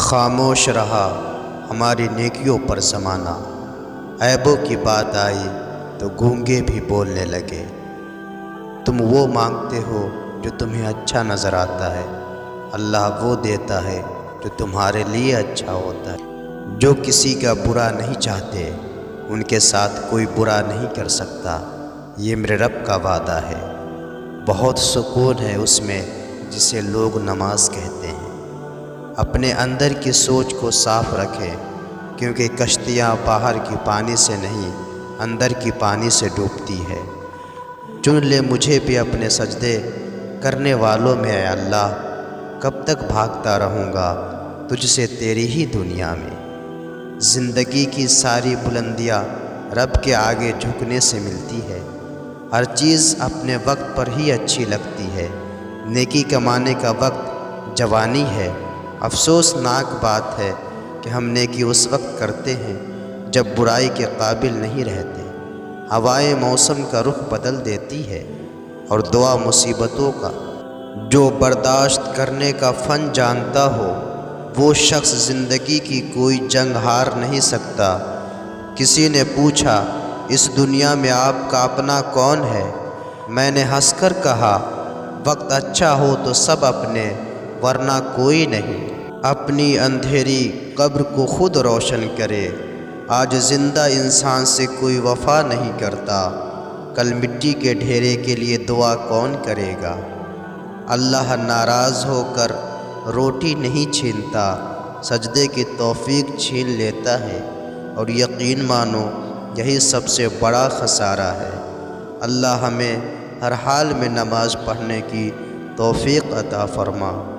خاموش رہا ہماری نیکیوں پر زمانہ، عیبوں کی بات آئی تو گونگے بھی بولنے لگے۔ تم وہ مانگتے ہو جو تمہیں اچھا نظر آتا ہے، اللہ وہ دیتا ہے جو تمہارے لیے اچھا ہوتا ہے۔ جو کسی کا برا نہیں چاہتے ان کے ساتھ کوئی برا نہیں کر سکتا، یہ میرے رب کا وعدہ ہے۔ بہت سکون ہے اس میں جسے لوگ نماز کہتے ہیں۔ اپنے اندر کی سوچ کو صاف رکھیں، کیونکہ کشتیاں باہر کی پانی سے نہیں اندر کی پانی سے ڈوبتی ہے۔ چن لے مجھے بھی اپنے سجدے کرنے والوں میں اے اللہ، کب تک بھاگتا رہوں گا تجھ سے تیری ہی دنیا میں۔ زندگی کی ساری بلندیاں رب کے آگے جھکنے سے ملتی ہے۔ ہر چیز اپنے وقت پر ہی اچھی لگتی ہے۔ نیکی کمانے کا وقت جوانی ہے۔ افسوسناک بات ہے کہ ہم نیکی اس وقت کرتے ہیں جب برائی کے قابل نہیں رہتے۔ ہوائیں موسم کا رخ بدل دیتی ہے اور دعا مصیبتوں کا۔ جو برداشت کرنے کا فن جانتا ہو وہ شخص زندگی کی کوئی جنگ ہار نہیں سکتا۔ کسی نے پوچھا اس دنیا میں آپ کا اپنا کون ہے؟ میں نے ہنس کر کہا وقت اچھا ہو تو سب اپنے، ورنہ کوئی نہیں۔ اپنی اندھیری قبر کو خود روشن کرے، آج زندہ انسان سے کوئی وفا نہیں کرتا، کل مٹی کے ڈھیرے کے لیے دعا کون کرے گا؟ اللہ ناراض ہو کر روٹی نہیں چھینتا، سجدے کی توفیق چھین لیتا ہے، اور یقین مانو یہی سب سے بڑا خسارہ ہے۔ اللہ ہمیں ہر حال میں نماز پڑھنے کی توفیق عطا فرما۔